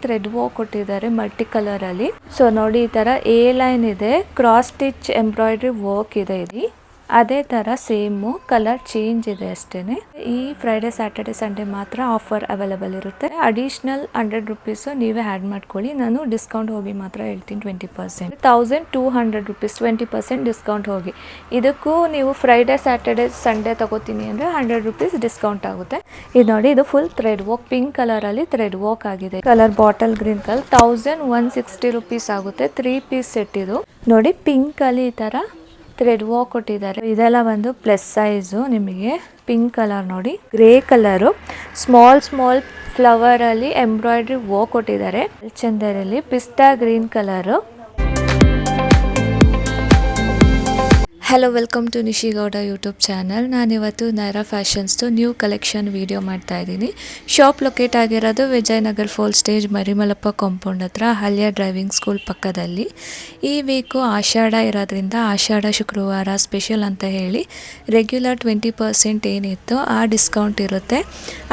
Thread work ಕೊಟ್ಟಿದ್ದಾರೆ multi colour ಅಲ್ಲಿ. So ನೋಡಿ ಈ ತರ ಎ ಲೈನ್ ಇದೆ, ಕ್ರಾಸ್ ಸ್ಟಿಚ್ ಎಂಬ್ರಾಯ್ಡ್ರಿ ವರ್ಕ್ ಇದೆ ಇಲ್ಲಿ. ಅದೇ ತರ ಸೇಮ್ ಕಲರ್ ಚೇಂಜ್ ಇದೆ ಅಷ್ಟೇನೆ. ಈ ಫ್ರೈಡೆ ಸ್ಯಾಟರ್ಡೆ ಸಂಡೇ ಮಾತ್ರ ಆಫರ್ ಅವೈಲೇಬಲ್ ಇರುತ್ತೆ. ಅಡಿಷನಲ್ 100 rupees ನೀವೇ ಆಡ್ ಮಾಡ್ಕೊಳ್ಳಿ. ನಾನು ಡಿಸ್ಕೌಂಟ್ ಹೋಗಿ ಮಾತ್ರ ಹೇಳ್ತೀನಿ 20%. 1200 rupees 20% ಡಿಸ್ಕೌಂಟ್ ಹೋಗಿ. ಇದಕ್ಕೂ ನೀವು ಫ್ರೈಡೆ ಸ್ಯಾಟರ್ಡೆ ಸಂಡೇ ತಗೋತೀನಿ ಅಂದ್ರೆ 100 rupees ಡಿಸ್ಕೌಂಟ್ ಆಗುತ್ತೆ. ಇದು ನೋಡಿ, ಇದು full thread work pink colour ಅಲ್ಲಿ ಥ್ರೆಡ್ ವರ್ಕ್ ಆಗಿದೆ. Colour bottle green colour 1160 rupees ಆಗುತ್ತೆ. 3 ಪೀಸ್ ಸೆಟ್ ಇದು. ನೋಡಿ ಪಿಂಕ್ ಅಲ್ಲಿ ಈ ತರ ಥ್ರೆಡ್ ವರ್ಕ್ ಕೊಟ್ಟಿದ್ದಾರೆ. ಇದೆಲ್ಲ ಒಂದು ಪ್ಲಸ್ ಸೈಜು. ನಿಮಗೆ ಪಿಂಕ್ ಕಲರ್ ನೋಡಿ, ಗ್ರೇ ಕಲರು, ಸ್ಮಾಲ್ ಫ್ಲವರ್ ಅಲ್ಲಿ ಎಂಬ್ರಾಯ್ಡ್ರಿ ವರ್ಕ್ ಕೊಟ್ಟಿದ್ದಾರೆ. ಚಂದರಲ್ಲಿ ಪಿಸ್ತಾ green colour. Hello, welcome to Nishi Gowda YouTube channel. ನಾನಿವತ್ತು ನೈರಾ ಫ್ಯಾಷನ್ಸ್ದು ನ್ಯೂ ಕಲೆಕ್ಷನ್ ವಿಡಿಯೋ ಮಾಡ್ತಾ ಇದ್ದೀನಿ. ಶಾಪ್ ಲೊಕೇಟ್ ಆಗಿರೋದು ವಿಜಯನಗರ್ ಫೋಲ್ ಸ್ಟೇಜ್ ಮರಿಮಲಪ್ಪ ಕಾಂಪೌಂಡ್ ಹತ್ರ, ಹಳ್ಳಿಯ ಡ್ರೈವಿಂಗ್ ಸ್ಕೂಲ್ ಪಕ್ಕದಲ್ಲಿ. ಈ ವೀಕು ಆಷಾಢ ಇರೋದ್ರಿಂದ ಆಷಾಢ ಶುಕ್ರವಾರ ಸ್ಪೆಷಲ್ ಅಂತ ಹೇಳಿ ರೆಗ್ಯುಲರ್ 20% ಏನಿತ್ತು ಆ ಡಿಸ್ಕೌಂಟ್ ಇರುತ್ತೆ.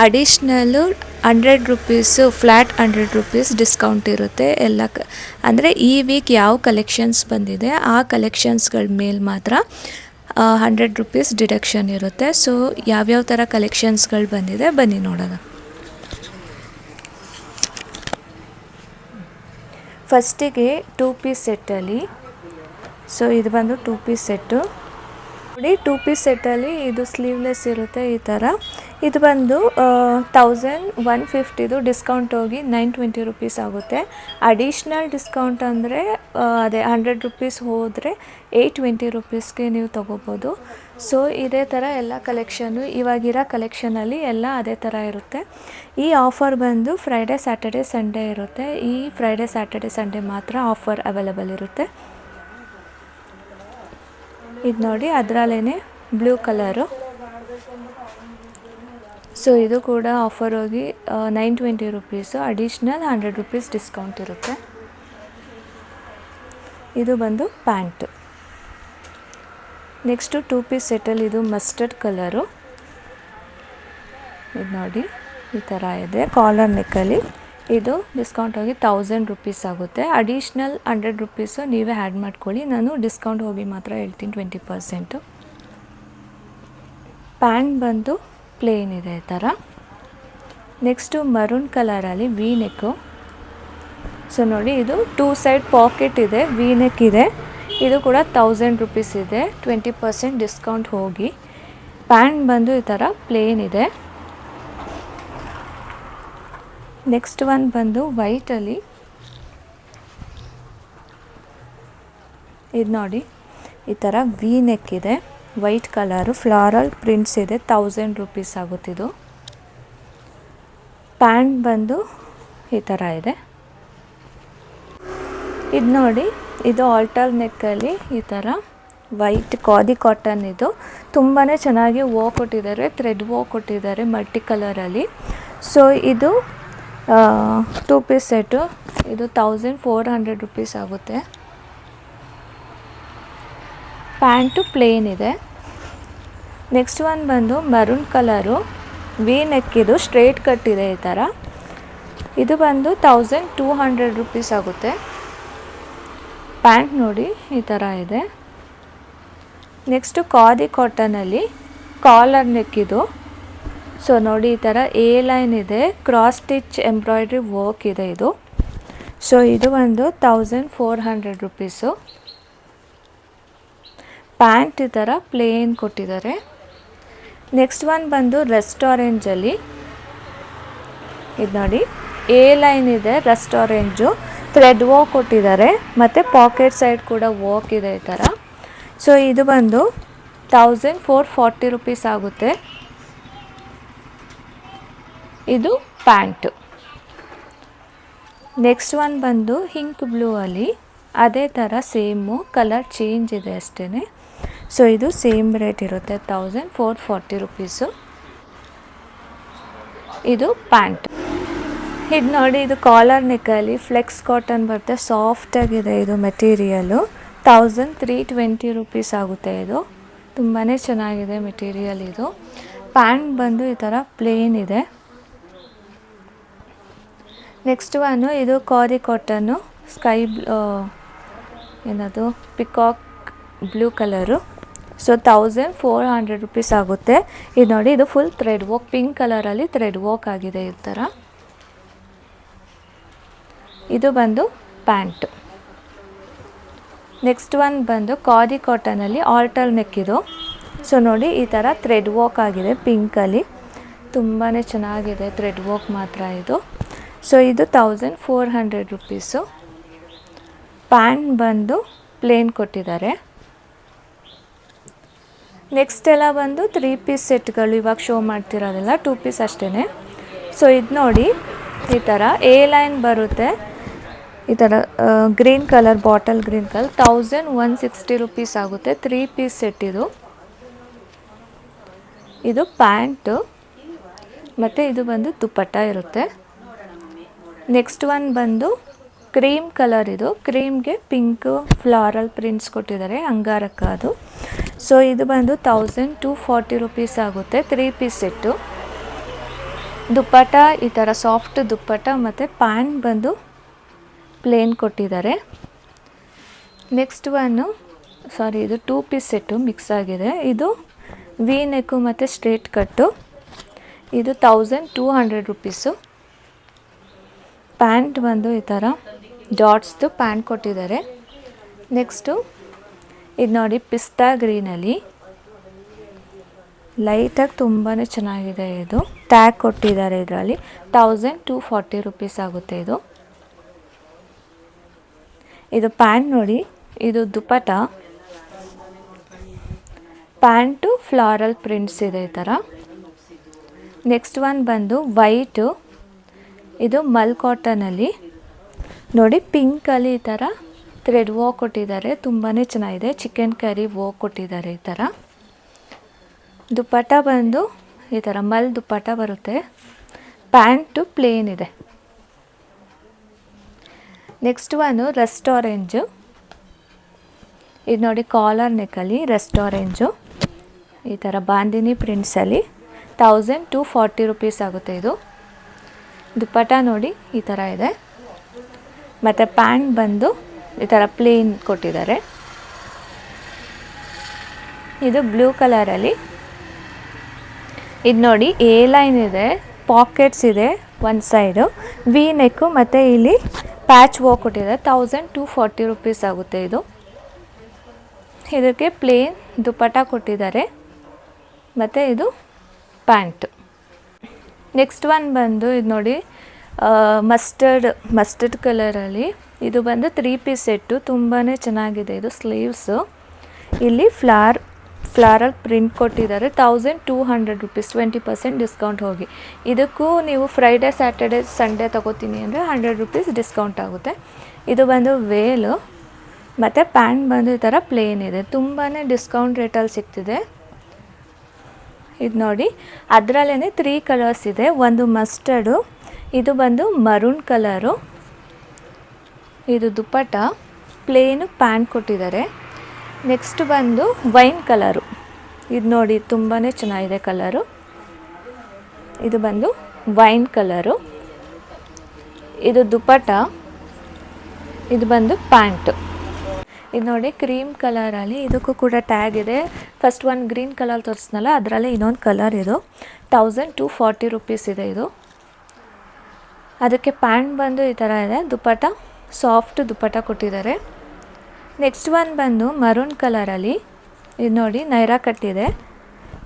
ಅಡಿಷ್ನಲ್ಲು 100 rupees ಫ್ಲ್ಯಾಟ್ 100 rupees ಡಿಸ್ಕೌಂಟ್ ಇರುತ್ತೆ. ಎಲ್ಲ ಅಂದರೆ ಈ ವೀಕ್ ಯಾವ ಕಲೆಕ್ಷನ್ಸ್ ಬಂದಿದೆ ಆ ಕಲೆಕ್ಷನ್ಸ್ಗಳ ಮೇಲೆ ಮಾತ್ರ 100 rupees ಡಿಡಕ್ಷನ್ ಇರುತ್ತೆ. ಸೊ ಯಾವ್ಯಾವ ಥರ ಕಲೆಕ್ಷನ್ಸ್ಗಳು ಬಂದಿದೆ ಬನ್ನಿ ನೋಡೋಣ. ಫಸ್ಟಿಗೆ 2 ಪೀಸ್ ಸೆಟ್ಟಲ್ಲಿ, ಸೊ ಇದು ಬಂದು 2 ಪೀಸ್ ಸೆಟ್ಟು ನೋಡಿ. 2 ಪೀಸ್ ಸೆಟ್ಟಲ್ಲಿ ಇದು ಸ್ಲೀವ್ಲೆಸ್ ಇರುತ್ತೆ ಈ ಥರ. ಇದು ಬಂದು 1150 ಡಿಸ್ಕೌಂಟ್ ಹೋಗಿ 920 rupees ಆಗುತ್ತೆ. ಅಡಿಷ್ನಲ್ ಡಿಸ್ಕೌಂಟ್ ಅಂದರೆ ಅದೇ 100 rupees ಹೋದರೆ 820 rupeesಗೆ ನೀವು ತೊಗೋಬೋದು. ಸೊ ಇದೇ ಥರ ಎಲ್ಲ ಕಲೆಕ್ಷನು, ಇವಾಗಿರೋ ಕಲೆಕ್ಷನಲ್ಲಿ ಎಲ್ಲ ಅದೇ ಥರ ಇರುತ್ತೆ. ಈ ಆಫರ್ ಬಂದು ಫ್ರೈಡೆ ಸ್ಯಾಟರ್ಡೆ ಸಂಡೇ ಇರುತ್ತೆ. ಈ ಫ್ರೈಡೆ ಸ್ಯಾಟರ್ಡೆ ಸಂಡೇ ಮಾತ್ರ ಆಫರ್ ಅವೈಲೇಬಲ್ ಇರುತ್ತೆ. ಇದು ನೋಡಿ, ಅದರಲ್ಲೇ ಬ್ಲೂ ಕಲರು. ಸೊ ಇದು ಕೂಡ ಆಫರ್ ಹೋಗಿ 920 rupees, ಅಡಿಷ್ನಲ್ 100 rupees ಡಿಸ್ಕೌಂಟ್ ಇರುತ್ತೆ. ಇದು ಬಂದು ಪ್ಯಾಂಟು. ನೆಕ್ಸ್ಟು 2 ಪೀಸ್ ಸೆಟ್ಟಲ್ಲಿ ಇದು ಮಸ್ಟರ್ಡ್ ಕಲರು. ಇದು ನೋಡಿ ಈ ಥರ ಇದೆ ಕಾಲರ್ ನೆಕ್ಕಲ್ಲಿ. ಇದು ಡಿಸ್ಕೌಂಟ್ ಹೋಗಿ 1000 rupees ಆಗುತ್ತೆ. ಅಡಿಷ್ನಲ್ 100 rupees ನೀವೇ ಆ್ಯಡ್ ಮಾಡ್ಕೊಳ್ಳಿ. ನಾನು ಡಿಸ್ಕೌಂಟ್ ಹೋಗಿ ಮಾತ್ರ ಹೇಳ್ತೀನಿ 20%. ಪ್ಯಾಂಟ್ ಬಂದು ಪ್ಲೇನ್ ಇದೆ ಈ ಥರ. ನೆಕ್ಸ್ಟು ಮರೂನ್ ಕಲರಲ್ಲಿ ವಿ ನೆಕ್ಕು. ಸೊ ನೋಡಿ, ಇದು 2 ಸೈಡ್ ಪಾಕೆಟ್ ಇದೆ, ವಿ ನೆಕ್ ಇದೆ. ಇದು ಕೂಡ 1000 rupees ಇದೆ, 20% ಡಿಸ್ಕೌಂಟ್ ಹೋಗಿ. ಪ್ಯಾಂಟ್ ಬಂದು ಈ ಥರ ಪ್ಲೇನ್ ಇದೆ. ನೆಕ್ಸ್ಟ್ ಒನ್ ಬಂದು ವೈಟಲ್ಲಿ. ಇದು ನೋಡಿ ಈ ಥರ ವಿ ನೆಕ್ ಇದೆ, ವೈಟ್ ಕಲರು, ಫ್ಲಾರಲ್ ಪ್ರಿಂಟ್ಸ್ ಇದೆ. 1000 rupees ಆಗುತ್ತಿದು. ಪ್ಯಾಂಟ್ ಬಂದು ಈ ಥರ ಇದೆ. ಇದು ನೋಡಿ, ಇದು ಆಲ್ಟರ್ ನೆಕ್ಕಲ್ಲಿ ಈ ಥರ ವೈಟ್ ಖಾದಿ ಕಾಟನ್. ಇದು ತುಂಬಾ ಚೆನ್ನಾಗಿ ವರ್ಕ್ ಕೊಟ್ಟಿದ್ದಾರೆ, ಥ್ರೆಡ್ ವರ್ಕ್ ಕೊಟ್ಟಿದ್ದಾರೆ ಮಲ್ಟಿ ಕಲರಲ್ಲಿ. ಸೊ ಇದು 2 ಪೀಸ್ ಸೆಟ್ಟು. ಇದು 1400 rupees ಆಗುತ್ತೆ. ಪ್ಯಾಂಟು ಪ್ಲೇನ್ ಇದೆ. ನೆಕ್ಸ್ಟ್ ಒನ್ ಬಂದು ಮರೂನ್ ಕಲರು, ವಿ ನೆಕ್, ಇದು ಸ್ಟ್ರೇಟ್ ಕಟ್ ಇದೆ ಈ ಥರ. ಇದು ಬಂದು 1200 rupees ಆಗುತ್ತೆ. ಪ್ಯಾಂಟ್ ನೋಡಿ ಈ ಥರ ಇದೆ. ನೆಕ್ಸ್ಟು ಖಾದಿ ಕಾಟನಲ್ಲಿ ಕಾಲರ್ ನೆಕ್ ಇದು. ಸೊ ನೋಡಿ ಈ ಥರ ಎ ಲೈನ್ ಇದೆ, ಕ್ರಾಸ್ ಸ್ಟಿಚ್ ಎಂಬ್ರಾಯ್ಡ್ರಿ ವರ್ಕ್ ಇದೆ ಇದು. ಸೊ ಇದು ಒಂದು 1400 rupees. ಪ್ಯಾಂಟ್ ಈ ಥರ ಪ್ಲೇನ್ ಕೊಟ್ಟಿದ್ದಾರೆ. ನೆಕ್ಸ್ಟ್ ಒನ್ ಬಂದು ರಸ್ಟ್ ಆರೆಂಜಲ್ಲಿ. ಇದು ನೋಡಿ ಎ ಲೈನ್ ಇದೆ, ರಸ್ಟ್ ಆರೆಂಜು, ಥ್ರೆಡ್ ವರ್ಕ್ ಕೊಟ್ಟಿದ್ದಾರೆ ಮತ್ತು ಪಾಕೆಟ್ ಸೈಡ್ ಕೂಡ ವರ್ಕ್ ಇದೆ ಈ ಥರ. ಸೊ ಇದು ಬಂದು 1440 rupees ಆಗುತ್ತೆ. ಇದು ಪ್ಯಾಂಟು. ನೆಕ್ಸ್ಟ್ ಒನ್ ಬಂದು ಹಿಂಕ್ ಬ್ಲೂ ಅಲ್ಲಿ, ಅದೇ ಥರ ಸೇಮು, ಕಲರ್ ಚೇಂಜ್ ಇದೆ ಅಷ್ಟೇ. ಸೊ ಇದು ಸೇಮ್ ರೇಟ್ ಇರುತ್ತೆ, 1440 rupees. ಇದು ಪ್ಯಾಂಟ್. ಇದು ನೋಡಿ, ಇದು ಕಾಲರ್ ನೆಕ್ಕಲ್ಲಿ ಫ್ಲೆಕ್ಸ್ ಕಾಟನ್ ಬರುತ್ತೆ, ಸಾಫ್ಟಾಗಿದೆ ಇದು ಮೆಟೀರಿಯಲು. 1320 rupees ಆಗುತ್ತೆ. ಇದು ತುಂಬಾ ಚೆನ್ನಾಗಿದೆ ಮೆಟೀರಿಯಲ್ ಇದು. ಪ್ಯಾಂಟ್ ಬಂದು ಈ ಥರ ಪ್ಲೇನ್ ಇದೆ. ನೆಕ್ಸ್ಟ್ ಒನ್ ಇದು ಕಾದಿ ಕಾಟನ್ನು ಸ್ಕೈ ಏನದು peacock blue colour. So 1400 rupees ಆಗುತ್ತೆ. ಇದು ನೋಡಿ, ಇದು ಫುಲ್ ಥ್ರೆಡ್ ವರ್ಕ್, ಪಿಂಕ್ ಕಲರಲ್ಲಿ ಥ್ರೆಡ್ ವರ್ಕ್ ಆಗಿದೆ ಈ ಥರ. ಇದು ಬಂದು ಪ್ಯಾಂಟ್. ನೆಕ್ಸ್ಟ್ ಒನ್ ಬಂದು ಕಾದಿ ಕಾಟನಲ್ಲಿ ಆಲ್ಟರ್ ನೆಕ್ ಇದು. ಸೊ ನೋಡಿ, ಈ ಥರ ಥ್ರೆಡ್ ವರ್ಕ್ ಆಗಿದೆ ಪಿಂಕಲ್ಲಿ, ತುಂಬಾ ಚೆನ್ನಾಗಿದೆ ಥ್ರೆಡ್ ವರ್ಕ್ ಮಾತ್ರ ಇದು. ಸೊ ಇದು 1400 ರುಪೀಸು. ಪ್ಯಾಂಟ್ ಬಂದು ಪ್ಲೇನ್ ಕೊಟ್ಟಿದ್ದಾರೆ. ನೆಕ್ಸ್ಟ್ ಎಲ್ಲ ಬಂದು 3 ಪೀಸ್ ಸೆಟ್ಗಳು, ಇವಾಗ ಶೋ ಮಾಡ್ತಿರೋದೆಲ್ಲ 2 ಪೀಸ್ ಅಷ್ಟೇ. ಸೊ ಇದು ನೋಡಿ, ಈ ಥರ ಎ ಲೈನ್ ಬರುತ್ತೆ, ಈ ಥರ green colour, bottle green colour, 1160 rupees ಆಗುತ್ತೆ. 3 ಪೀಸ್ ಸೆಟ್ ಇದು. ಇದು ಪ್ಯಾಂಟು ಮತ್ತು ಇದು ಬಂದು ದುಪ್ಪಟ್ಟ ಇರುತ್ತೆ. ನೆಕ್ಸ್ಟ್ ಒನ್ ಬಂದು ಕ್ರೀಮ್ ಕಲರ್, ಇದು ಕ್ರೀಮ್ಗೆ ಪಿಂಕ್ ಫ್ಲಾರಲ್ ಪ್ರಿಂಟ್ಸ್ ಕೊಟ್ಟಿದ್ದಾರೆ, ಅಂಗಾರಕ ಅದು. ಸೊ ಇದು ಬಂದು 1240 ರುಪೀಸ್ ಆಗುತ್ತೆ. 3 ಪೀಸ್ ಸೆಟ್ಟು. ದುಪ್ಪಟ್ಟ ಈ ಥರ ಸಾಫ್ಟ್ ದುಪ್ಪಟ್ಟ ಮತ್ತು ಪ್ಯಾಂಟ್ ಬಂದು ಪ್ಲೇನ್ ಕೊಟ್ಟಿದ್ದಾರೆ. ನೆಕ್ಸ್ಟ್ ಒನ್ನು ಇದು 2 ಪೀಸ್ ಸೆಟ್ಟು ಮಿಕ್ಸ್ ಆಗಿದೆ. ಇದು ವಿ ನೆಕ್ಕು ಮತ್ತು ಸ್ಟ್ರೇಟ್ ಕಟ್ಟು. ಇದು 1200 ರುಪೀಸು. ಪ್ಯಾಂಟ್ ಬಂದು ಈ ಥರ ಡಾಟ್ಸ್ದು ಪ್ಯಾಂಟ್ ಕೊಟ್ಟಿದ್ದಾರೆ. ನೆಕ್ಸ್ಟು ಇದು ನೋಡಿ, ಪಿಸ್ತಾ ಗ್ರೀನಲ್ಲಿ ಲೈಟಾಗಿ ತುಂಬಾ ಚೆನ್ನಾಗಿದೆ. ಇದು ಟ್ಯಾಗ್ ಕೊಟ್ಟಿದ್ದಾರೆ ಇದರಲ್ಲಿ. 1240 ರುಪೀಸ್ ಆಗುತ್ತೆ ಇದು. ಇದು ಪ್ಯಾಂಟ್ ನೋಡಿ, ಇದು ದುಪ್ಪಟ್ಟ, ಪ್ಯಾಂಟು ಫ್ಲಾರಲ್ ಪ್ರಿಂಟ್ಸ್ ಇದೆ ಈ ಥರ. ನೆಕ್ಸ್ಟ್ ಒನ್ ಬಂದು ವೈಟು, ಇದು ಮಲ್ ಕಾಟನಲ್ಲಿ ನೋಡಿ, ಪಿಂಕಲ್ಲಿ ಈ ಥರ ಥ್ರೆಡ್ ವರ್ಕ್ ಕೊಟ್ಟಿದ್ದಾರೆ, ತುಂಬಾ ಚೆನ್ನಾಗಿದೆ. ಚಿಕನ್ ಕರಿ ವರ್ಕ್ ಕೊಟ್ಟಿದ್ದಾರೆ ಈ ಥರ. ದುಪ್ಪಟ್ಟ ಬಂದು ಈ ಥರ ಮಲ್ ದುಪ್ಪಟ್ಟ ಬರುತ್ತೆ. ಪ್ಯಾಂಟು ಪ್ಲೇನ್ ಇದೆ. ನೆಕ್ಸ್ಟ್ ಒನ್ನು ರಸ್ಟ್ ಆರೆಂಜು, ಇದು ನೋಡಿ ಕಾಲರ್ ನೆಕ್ಕಲ್ಲಿ ರಸ್ಟ್ ಆರೆಂಜು, ಈ ಥರ ಬಾಂದಿನಿ ಪ್ರಿಂಟ್ಸಲ್ಲಿ 1240 ರುಪೀಸ್ ಆಗುತ್ತೆ ಇದು. ದುಪ್ಪಟ್ಟ ನೋಡಿ ಈ ಥರ ಇದೆ. ಮತ್ತು ಪ್ಯಾಂಟ್ ಬಂದು ಈ ಥರ ಪ್ಲೇನ್ ಕೊಟ್ಟಿದ್ದಾರೆ. ಇದು ಬ್ಲೂ ಕಲರಲ್ಲಿ. ಇದು ನೋಡಿ, ಎ ಲೈನ್ ಇದೆ, ಪಾಕೆಟ್ಸ್ ಇದೆ ಒಂದು ಸೈಡು, ವಿ ನೆಕ್ಕು ಮತ್ತು ಇಲ್ಲಿ ಪ್ಯಾಚ್ ವರ್ಕ್ ಕೊಟ್ಟಿದ್ದಾರೆ. 1240 ರುಪೀಸ್ ಆಗುತ್ತೆ ಇದು. ಇದಕ್ಕೆ ಪ್ಲೇನ್ ದುಪ್ಪಟ್ಟ ಕೊಟ್ಟಿದ್ದಾರೆ ಮತ್ತು ಇದು ಪ್ಯಾಂಟ್. ನೆಕ್ಸ್ಟ್ ಒನ್ ಬಂದು ಇದು ನೋಡಿ, ಮಸ್ಟರ್ಡ್ ಕಲರಲ್ಲಿ. ಇದು ಬಂದು 3 ಪೀಸ್ ಸೆಟ್ಟು, ತುಂಬಾ ಚೆನ್ನಾಗಿದೆ ಇದು. ಸ್ಲೀವ್ಸು ಇಲ್ಲಿ ಫ್ಲಾರಲ್ ಪ್ರಿಂಟ್ ಕೊಟ್ಟಿದ್ದಾರೆ. 1200 ರುಪೀಸ್, 20% ಡಿಸ್ಕೌಂಟ್ ಹೋಗಿ. ಇದಕ್ಕೂ ನೀವು ಫ್ರೈಡೇ ಸ್ಯಾಟರ್ಡೇ ಸಂಡೇ ತೊಗೋತೀನಿ ಅಂದರೆ 100 ರುಪೀಸ್ ಡಿಸ್ಕೌಂಟ್ ಆಗುತ್ತೆ. ಇದು ಬಂದು ವೇಲು ಮತ್ತು ಪ್ಯಾಂಟ್ ಬಂದು ಈ ಥರ ಪ್ಲೇನ್ ಇದೆ, ತುಂಬಾ ಡಿಸ್ಕೌಂಟ್ ರೇಟಲ್ಲಿ ಸಿಗ್ತಿದೆ. ಇದು ನೋಡಿ, ಅದರಲ್ಲೇ 3 ಕಲರ್ಸ್ ಇದೆ. ಒಂದು ಮಸ್ಟರ್ಡು, ಇದು ಬಂದು ಮರೂನ್ ಕಲರು, ಇದು ದುಪ್ಪಟ್ಟ, ಪ್ಲೇನು ಪ್ಯಾಂಟ್ ಕೊಟ್ಟಿದ್ದಾರೆ. ನೆಕ್ಸ್ಟ್ ಬಂದು ವೈನ್ ಕಲರು, ಇದು ನೋಡಿ ತುಂಬಾ ಚೆನ್ನಾಗಿದೆ ಕಲರು. ಇದು ಬಂದು ವೈನ್ ಕಲರು, ಇದು ದುಪ್ಪಟ್ಟ, ಇದು ಬಂದು ಪ್ಯಾಂಟು. ಇದು ನೋಡಿ ಕ್ರೀಮ್ ಕಲರಲ್ಲಿ, ಇದಕ್ಕೂ ಕೂಡ ಟ್ಯಾಗ್ ಇದೆ. ಫಸ್ಟ್ ಒಂದು ಗ್ರೀನ್ ಕಲರ್ ತೋರಿಸ್ನಲ್ಲ, ಅದರಲ್ಲೇ ಇನ್ನೊಂದು ಕಲರ್ ಇದು. 1240 ರುಪೀಸ್ ಇದೆ ಇದು. ಅದಕ್ಕೆ ಪ್ಯಾಂಟ್ ಬಂದು ಈ ಥರ ಇದೆ, ದುಪ್ಪಟ್ಟ ಸಾಫ್ಟ್ ದುಪ್ಪಟ್ಟ ಕೊಟ್ಟಿದ್ದಾರೆ. ನೆಕ್ಸ್ಟ್ ಒನ್ ಬಂದು ಮರೂನ್ ಕಲರಲ್ಲಿ, ಇದು ನೋಡಿ ನೈರಾ ಕಟ್ಟಿದೆ.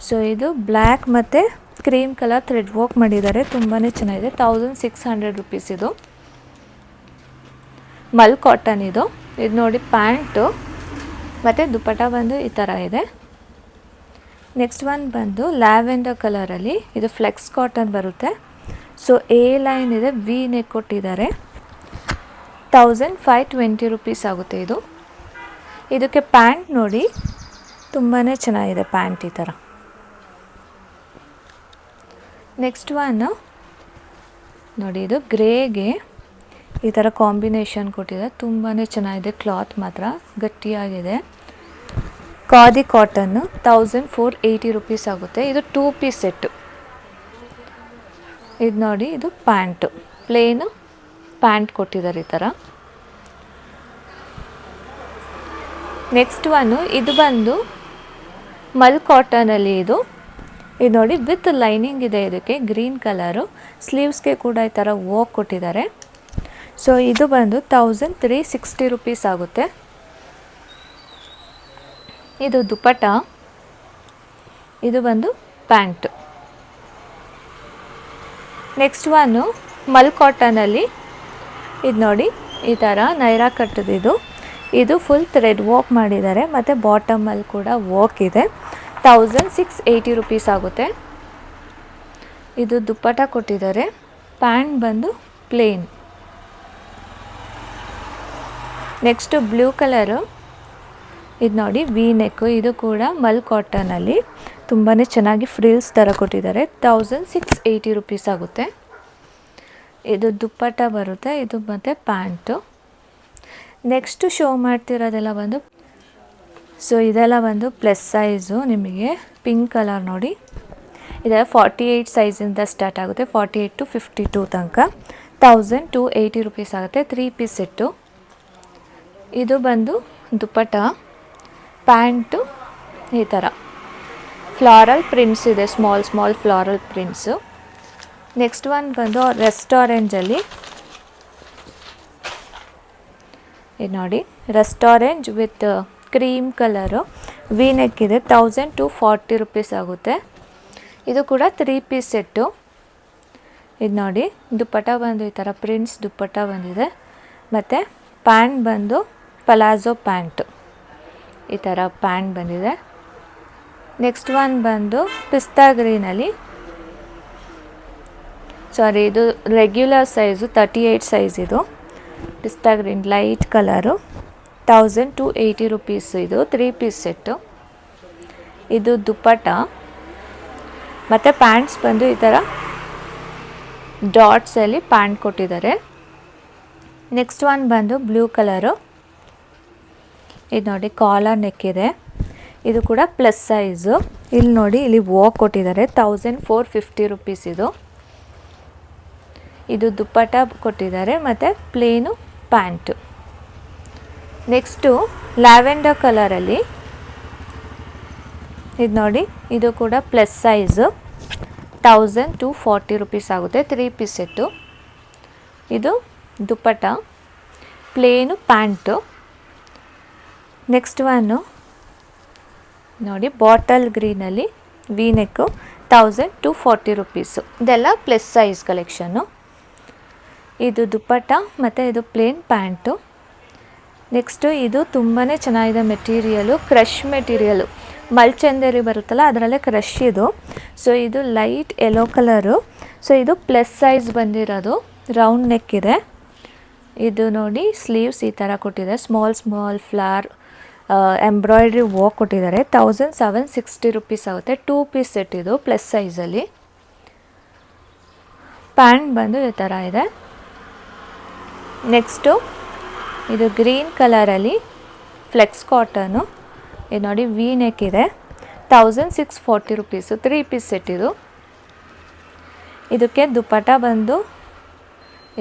ಸೊ ಇದು ಬ್ಲ್ಯಾಕ್ ಮತ್ತು ಕ್ರೀಮ್ ಕಲರ್ ಥ್ರೆಡ್ ವರ್ಕ್ ಮಾಡಿದ್ದಾರೆ, ತುಂಬಾ ಚೆನ್ನಾಗಿದೆ. 1600 ರುಪೀಸ್ ಇದು. ಮಲ್ ಕಾಟನ್ ಇದು. ಇದು ನೋಡಿ ಪ್ಯಾಂಟು ಮತ್ತು ದುಪ್ಪಟ್ಟ ಬಂದು ಈ ಥರ ಇದೆ. ನೆಕ್ಸ್ಟ್ ಒನ್ ಬಂದು ಲ್ಯಾವೆಂಡರ್ ಕಲರಲ್ಲಿ, ಇದು ಫ್ಲೆಕ್ಸ್ ಕಾಟನ್ ಬರುತ್ತೆ. ಸೊ ಎ ಲೈನ್ ಇದೆ, ವಿ ನೆಕ್ ಕೊಟ್ಟಿದ್ದಾರೆ. 1520 ರುಪೀಸ್ ಆಗುತ್ತೆ ಇದು. ಇದಕ್ಕೆ ಪ್ಯಾಂಟ್ ನೋಡಿ ತುಂಬಾ ಚೆನ್ನಾಗಿದೆ ಪ್ಯಾಂಟ್ ಈ ಥರ. ನೆಕ್ಸ್ಟ್ ಒನ್ ನೋಡಿ, ಇದು ಗ್ರೇಗೆ ಈ ಥರ ಕಾಂಬಿನೇಷನ್ ಕೊಟ್ಟಿದೆ, ತುಂಬಾ ಚೆನ್ನಾಗಿದೆ. ಕ್ಲಾತ್ ಮಾತ್ರ ಗಟ್ಟಿಯಾಗಿದೆ. ಖಾದಿ ಕಾಟನ್ನು 1480 ರುಪೀಸ್ ಆಗುತ್ತೆ. ಇದು 2 ಪೀಸ್ ಸೆಟ್ಟು. ಇದು ನೋಡಿ, ಇದು ಪ್ಯಾಂಟು ಪ್ಲೇನು ಪ್ಯಾಂಟ್ ಕೊಟ್ಟಿದ್ದಾರೆ ಈ ಥರ. ನೆಕ್ಸ್ಟ್ ಒನ್ನು ಇದು ಬಂದು ಮಲ್ ಕಾಟನಲ್ಲಿ ಇದು ನೋಡಿ ವಿತ್ ಲೈನಿಂಗ್ ಇದೆ. ಇದಕ್ಕೆ ಗ್ರೀನ್ ಕಲರು, ಸ್ಲೀವ್ಸ್ಗೆ ಕೂಡ ಈ ಥರ ವರ್ಕ್ ಕೊಟ್ಟಿದ್ದಾರೆ. ಸೊ ಇದು ಬಂದು 1360 rupees ಆಗುತ್ತೆ. ಇದು ದುಪಟ್ಟ, ಇದು ಬಂದು ಪ್ಯಾಂಟ್. ನೆಕ್ಸ್ಟ್ ಒನ್ನು ಮಲ್ ಕಾಟನಲ್ಲಿ ಇದು ನೋಡಿ ಈ ಥರ ನೈರಾ ಕಟ್ಟದಿದು, ಇದು ಫುಲ್ ಥ್ರೆಡ್ ವರ್ಕ್ ಮಾಡಿದ್ದಾರೆ ಮತ್ತು ಬಾಟಮಲ್ಲಿ ಕೂಡ ವರ್ಕ್ ಇದೆ. 1680 rupees ಆಗುತ್ತೆ. ಇದು ದುಪ್ಪಟ್ಟ ಕೊಟ್ಟಿದ್ದಾರೆ. ಪ್ಯಾಂಟ್ ಬಂದು ಪ್ಲೇನ್. ನೆಕ್ಸ್ಟು ಬ್ಲೂ ಕಲರು, ಇದು ನೋಡಿ ವಿ ನೆಕ್ಕು, ಇದು ಕೂಡ ಮಲ್ ಕಾಟನಲ್ಲಿ ತುಂಬಾ ಚೆನ್ನಾಗಿ ಫ್ರಿಲ್ಸ್ ಥರ ಕೊಟ್ಟಿದ್ದಾರೆ. 1680 rupees ಆಗುತ್ತೆ. ಇದು ದುಪ್ಪಟ್ಟ ಬರುತ್ತೆ, ಇದು ಮತ್ತು ಪ್ಯಾಂಟು. ನೆಕ್ಸ್ಟು ಶೋ ಮಾಡ್ತಿರೋದೆಲ್ಲ ಬಂದು, ಸೊ ಇದೆಲ್ಲ ಒಂದು ಪ್ಲಸ್ ಸೈಜು. ನಿಮಗೆ ಪಿಂಕ್ ಕಲರ್ ನೋಡಿ, ಇದೆಲ್ಲ 48 ಸೈಜಿಂದ ಸ್ಟಾರ್ಟ್ ಆಗುತ್ತೆ, 48 to 52 ತನಕ. 1280 rupees ಆಗುತ್ತೆ. 3 ಪೀಸ್ ಸೆಟ್ಟು. ಇದು ಬಂದು ದುಪ್ಪಟ್ಟ, ಪ್ಯಾಂಟು ಈ ಥರ ಫ್ಲಾರಲ್ ಪ್ರಿಂಟ್ಸ್ ಇದೆ, small floral prints. Next one ಬಂದು ರೆಸ್ಟಾರೆಂಜಲ್ಲಿ ಇದು ನೋಡಿ, rust orange with cream colour, V neck ಇದೆ. 1240 rupees ಆಗುತ್ತೆ. ಇದು ಕೂಡ 3 ಪೀಸ್ ಸೆಟ್ಟು. ಇದು ನೋಡಿ ದುಪ್ಪಟ್ಟ ಬಂದು ಈ ಥರ ಪ್ರಿಂಟ್ಸ್ ದುಪ್ಪಟ್ಟ ಬಂದಿದೆ, ಮತ್ತು ಪ್ಯಾಂಟ್ ಬಂದು ಪಲಾಜೋ ಪ್ಯಾಂಟ್, ಈ ಥರ ಪ್ಯಾಂಟ್ ಬಂದಿದೆ. ನೆಕ್ಸ್ಟ್ ಒನ್ ಬಂದು ಪಿಸ್ತಾ ಗ್ರೀನಲ್ಲಿ, ಸಾರಿ ಇದು ರೆಗ್ಯುಲರ್ ಸೈಜು 38 ಸೈಜ್. ಇದು ಪಿಸ್ತಾ ಗ್ರೀನ್ ಲೈಟ್ ಕಲರು, 1280 rupees. ಇದು 3 ಪೀಸ್ ಸೆಟ್ಟು. ಇದು ದುಪ್ಪಟ್ಟ ಮತ್ತು ಪ್ಯಾಂಟ್ಸ್ ಬಂದು ಈ ಥರ ಡಾಟ್ಸಲ್ಲಿ ಪ್ಯಾಂಟ್ ಕೊಟ್ಟಿದ್ದಾರೆ. ನೆಕ್ಸ್ಟ್ ಒನ್ ಬಂದು ಬ್ಲೂ ಕಲರು, ಇದು ನೋಡಿ ಕಾಲರ್ ನೆಕ್ ಇದೆ, ಇದು ಕೂಡ ಪ್ಲಸ್ ಸೈಜು. ಇಲ್ಲಿ ನೋಡಿ ಇಲ್ಲಿ ವರ್ಕ್ ಕೊಟ್ಟಿದ್ದಾರೆ. 1450 rupees ಇದು. ಇದು ದುಪ್ಪಟ್ಟ ಕೊಟ್ಟಿದ್ದಾರೆ ಮತ್ತು ಪ್ಲೇನು ಪ್ಯಾಂಟು. ನೆಕ್ಸ್ಟು ಲ್ಯಾವೆಂಡರ್ ಕಲರಲ್ಲಿ ಇದು ನೋಡಿ, ಇದು ಕೂಡ ಪ್ಲಸ್ ಸೈಜು, 1240 rupees ಆಗುತ್ತೆ. 3 ಪೀಸ್ ಸೆಟ್ಟು. ಇದು ದುಪ್ಪಟ್ಟ, ಪ್ಲೇನು ಪ್ಯಾಂಟು. ನೆಕ್ಸ್ಟ್ ಒನ್ನು ನೋಡಿ ಬಾಟಲ್ ಗ್ರೀನಲ್ಲಿ ವಿ ನೆಕ್ಕು, 1240 rupees. ಇದೆಲ್ಲ ಪ್ಲಸ್ ಸೈಜ್ ಕಲೆಕ್ಷನ್ನು. ಇದು ದುಪ್ಪಟ್ಟ ಮತ್ತು ಇದು ಪ್ಲೇನ್ ಪ್ಯಾಂಟು. ನೆಕ್ಸ್ಟು ಇದು ತುಂಬಾ ಚೆನ್ನಾಗಿದೆ ಮೆಟೀರಿಯಲು, ಕ್ರಷ್ ಮೆಟೀರಿಯಲು, ಮಲ್ಚಂದೇರಿ ಬರುತ್ತಲ್ಲ ಅದರಲ್ಲೇ ಕ್ರಷ್ ಇದು. ಸೊ ಇದು ಲೈಟ್ ಯೆಲ್ಲೋ ಕಲರು. ಸೊ ಇದು ಪ್ಲಸ್ ಸೈಜ್ ಬಂದಿರೋದು, ರೌಂಡ್ ನೆಕ್ ಇದೆ. ಇದು ನೋಡಿ ಸ್ಲೀವ್ಸ್ ಈ ಥರ ಕೊಟ್ಟಿದೆ, ಸ್ಮಾಲ್ ಫ್ಲವರ್ ಎಂಬ್ರಾಯ್ಡ್ರಿ ವರ್ಕ್ ಕೊಟ್ಟಿದ್ದಾರೆ. 1760 rupees ಆಗುತ್ತೆ. 2 ಪೀಸ್ ಸೆಟ್ ಇದು ಪ್ಲಸ್ ಸೈಜಲ್ಲಿ. ಪ್ಯಾಂಟ್ ಬಂದು ಈ ಥರ ಇದೆ. ನೆಕ್ಸ್ಟು ಇದು ಗ್ರೀನ್ ಕಲರಲ್ಲಿ ಫ್ಲೆಕ್ಸ್ ಕಾಟನು, ಇದು ನೋಡಿ ವಿ ನೆಕ್ ಇದೆ. 1640 rupees. 3 ಪೀಸ್ ಸೆಟ್ ಇದು. ಇದಕ್ಕೆ ದುಪ್ಪಟ್ಟ ಬಂದು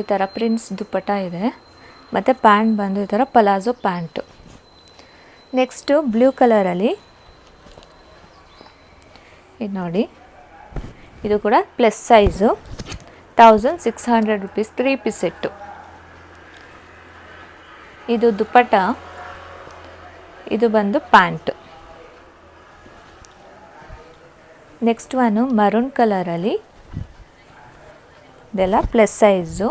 ಈ ಥರ ಪ್ರಿಂಟ್ಸ್ ದುಪ್ಪಟ್ಟ ಇದೆ, ಮತ್ತು ಪ್ಯಾಂಟ್ ಬಂದು ಈ ಥರ ಪಲಾಜೋ ಪ್ಯಾಂಟು. ನೆಕ್ಸ್ಟು ಬ್ಲೂ ಕಲರಲ್ಲಿ ಇದು ನೋಡಿ, ಇದು ಕೂಡ plus size, 1600 rupees. 3 piece set. ಇದು ದುಪ್ಪಟ್ಟ, ಇದು ಬಂದು ಪ್ಯಾಂಟ್. ನೆಕ್ಸ್ಟ್ ಒನ್ನು ಮರೂನ್ ಕಲರಲ್ಲಿ, ಇದೆಲ್ಲ ಪ್ಲಸ್ ಸೈಜು,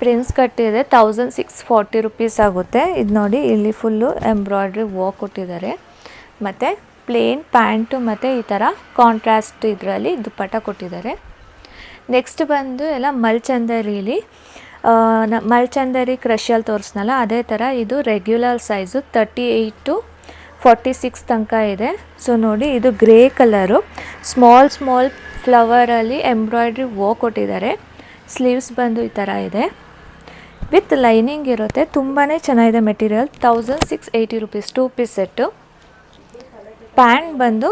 ಪ್ರಿನ್ಸ್ ಕಟ್ಟಿದೆ. 1640 rupees ಆಗುತ್ತೆ. ಇದು ನೋಡಿ ಇಲ್ಲಿ ಫುಲ್ಲು ಎಂಬ್ರಾಯ್ಡ್ರಿ ವರ್ಕ್ ಕೊಟ್ಟಿದ್ದಾರೆ, ಮತ್ತು ಪ್ಲೇನ್ ಪ್ಯಾಂಟು ಮತ್ತು ಈ ಥರ ಕಾಂಟ್ರಾಸ್ಟ್ ಇದರಲ್ಲಿ ದುಪ್ಪಟ್ಟ ಕೊಟ್ಟಿದ್ದಾರೆ. ನೆಕ್ಸ್ಟ್ ಬಂದು ಎಲ್ಲ ಮಲ್ಚಂದರಿಲಿ, ಮಲ್ಚಂದರಿ ಕ್ರಷಲ್ಲಿ ತೋರಿಸ್ನಲ್ಲ ಅದೇ ಥರ ಇದು ರೆಗ್ಯುಲರ್ ಸೈಜು 38 to 46 ತನಕ ಇದೆ. ಸೊ ನೋಡಿ ಇದು ಗ್ರೇ ಕಲರು, ಸ್ಮಾಲ್ ಫ್ಲವರಲ್ಲಿ ಎಂಬ್ರಾಯ್ಡ್ರಿ ವರ್ಕ್ ಕೊಟ್ಟಿದ್ದಾರೆ. ಸ್ಲೀವ್ಸ್ ಬಂದು ಈ ಥರ ಇದೆ, ವಿತ್ ಲೈನಿಂಗ್ ಇರುತ್ತೆ. ತುಂಬಾ ಚೆನ್ನಾಗಿದೆ material. 1680 rupees. 2 piece set. Pant ಬಂದು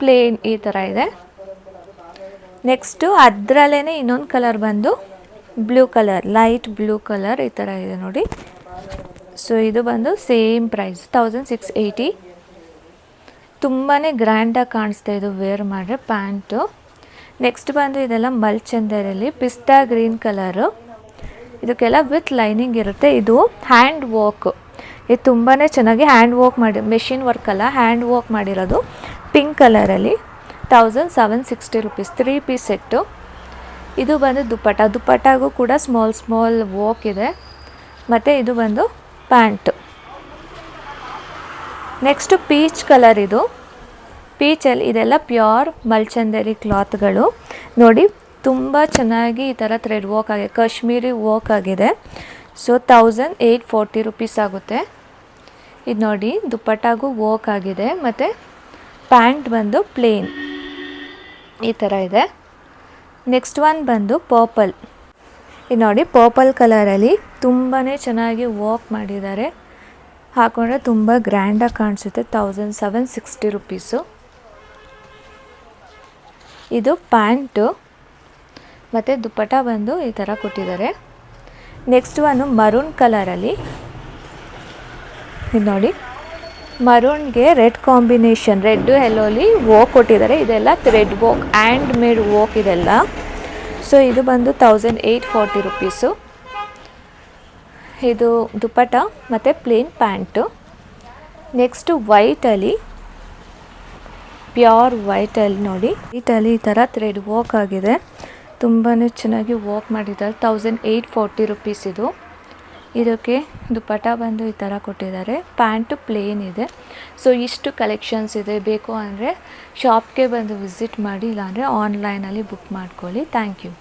ಪ್ಲೇನ್ ಈ ಥರ ಇದೆ. ನೆಕ್ಸ್ಟು ಅದರಲ್ಲೇ ಇನ್ನೊಂದು ಕಲರ್ ಬಂದು blue colour, light blue colour ಈ ಥರ ಇದೆ ನೋಡಿ. ಸೊ ಇದು ಬಂದು ಸೇಮ್ ಪ್ರೈಸ್ 1680. ತುಂಬಾ ಗ್ರ್ಯಾಂಡಾಗಿ ಕಾಣಿಸ್ತಾ ಇದು ವೇರ್ ಮಾಡಿದ್ರೆ ಪ್ಯಾಂಟು. ನೆಕ್ಸ್ಟ್ ಬಂದು ಇದೆಲ್ಲ ಮಲ್ಚಂದರಲ್ಲಿ ಪಿಸ್ತಾ ಗ್ರೀನ್ ಕಲರು, ಇದಕ್ಕೆಲ್ಲ ವಿತ್ ಲೈನಿಂಗ್ ಇರುತ್ತೆ. ಇದು ಹ್ಯಾಂಡ್ ವರ್ಕ್, ಇದು ತುಂಬಾ ಚೆನ್ನಾಗಿ ಹ್ಯಾಂಡ್ ವರ್ಕ್ ಮಾಡಿ, ಮೆಷಿನ್ ವರ್ಕ್ ಅಲ್ಲ, ಹ್ಯಾಂಡ್ ವರ್ಕ್ ಮಾಡಿರೋದು. ಪಿಂಕ್ ಕಲರಲ್ಲಿ 1760 ರುಪೀಸ್, 3 ಪೀಸ್ ಸೆಟ್ಟು. ಇದು ಬಂದು ದುಪ್ಪಟ್ಟಾಗೂ ಕೂಡ ಸ್ಮಾಲ್ ವರ್ಕ್ ಇದೆ. ಮತ್ತು ಇದು ಬಂದು ಪ್ಯಾಂಟು. ನೆಕ್ಸ್ಟು ಪೀಚ್ ಕಲರ್, ಇದು ಪೀಚಲ್ಲಿ ಇದೆಲ್ಲ ಪ್ಯೂರ್ ಮಲ್ಚಂದರಿ ಕ್ಲಾತ್ಗಳು ನೋಡಿ. ತುಂಬ ಚೆನ್ನಾಗಿ ಈ ಥರ ಥ್ರೆಡ್ ವರ್ಕ್ ಆಗಿದೆ, ಕಾಶ್ಮೀರಿ ವರ್ಕ್ ಆಗಿದೆ. ಸೊ 1840 ರುಪೀಸ್ ಆಗುತ್ತೆ. ಇದು ನೋಡಿ ದುಪ್ಪಟ್ಟಾಗೂ ವರ್ಕ್ ಆಗಿದೆ. ಮತ್ತು ಪ್ಯಾಂಟ್ ಬಂದು ಪ್ಲೇನ್ ಈ ಥರ ಇದೆ. ನೆಕ್ಸ್ಟ್ ಒನ್ ಬಂದು ಪರ್ಪಲ್. ಇದು ನೋಡಿ ಪರ್ಪಲ್ ಕಲರಲ್ಲಿ ತುಂಬಾ ಚೆನ್ನಾಗಿ ವರ್ಕ್ ಮಾಡಿದ್ದಾರೆ. ಹಾಕೊಂಡ್ರೆ ತುಂಬ ಗ್ರ್ಯಾಂಡಾಗಿ ಕಾಣಿಸುತ್ತೆ. 1760 ರುಪೀಸು. ಇದು ಪ್ಯಾಂಟು ಮತ್ತು ದುಪ್ಪಟ್ಟ ಬಂದು ಈ ಥರ ಕೊಟ್ಟಿದ್ದಾರೆ. ನೆಕ್ಸ್ಟ್ ಒನ್ನು ಮರೂನ್ ಕಲರಲ್ಲಿ, ಇದು ನೋಡಿ ಮರೂನ್ಗೆ ರೆಡ್ ಕಾಂಬಿನೇಷನ್, ರೆಡ್ಡು ಎಲ್ಲೋಲಿ ವರ್ಕ್ ಕೊಟ್ಟಿದ್ದಾರೆ. ಇದೆಲ್ಲ thread work, hand made work ಇದೆಲ್ಲ. ಸೊ ಇದು ಬಂದು 1840 ರುಪೀಸು. ಇದು ದುಪ್ಪಟ್ಟ ಮತ್ತು ಪ್ಲೇನ್ ಪ್ಯಾಂಟು. ನೆಕ್ಸ್ಟು ವೈಟಲ್ಲಿ, ಪ್ಯೂರ್ ವೈಟಲ್ಲಿ ನೋಡಿ, ವೈಟಲ್ಲಿ ಈ ಥರ ಥ್ರೆಡ್ ವರ್ಕ್ ಆಗಿದೆ. ತುಂಬಾ ಚೆನ್ನಾಗಿ ವರ್ಕ್ ಮಾಡಿದ್ದಾರೆ. 1840 ರುಪೀಸ್ ಇದು. ಇದಕ್ಕೆ ದುಪ್ಪಟ್ಟ ಬಂದು ಈ ಥರ ಕೊಟ್ಟಿದ್ದಾರೆ. ಪ್ಯಾಂಟು ಪ್ಲೇನ್ ಇದೆ. ಸೊ ಇಷ್ಟು ಕಲೆಕ್ಷನ್ಸ್ ಇದೆ. ಬೇಕು ಅಂದರೆ ಶಾಪ್ಗೆ ಬಂದು ವಿಸಿಟ್ ಮಾಡಿ, ಇಲ್ಲಾಂದರೆ ಆನ್ಲೈನಲ್ಲಿ ಬುಕ್ ಮಾಡ್ಕೊಳ್ಳಿ. Thank you.